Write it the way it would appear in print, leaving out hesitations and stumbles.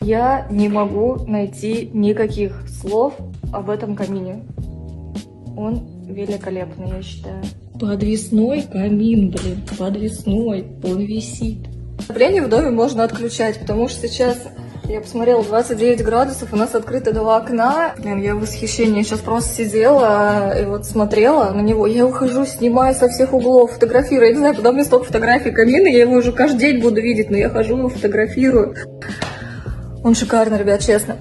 Я не могу найти никаких слов об этом камине. Он великолепный, я считаю. Подвесной камин, блин, подвесной, он висит. Отопление в доме можно отключать, потому что сейчас, я посмотрела, 29 градусов, у нас открыты 2 окна. Блин, я в восхищении, сейчас просто сидела и вот смотрела на него. Я ухожу, снимаю со всех углов, фотографирую. Я не знаю, куда мне столько фотографий камина, я его уже каждый день буду видеть, но я хожу, фотографирую. Он шикарный, ребят, честно.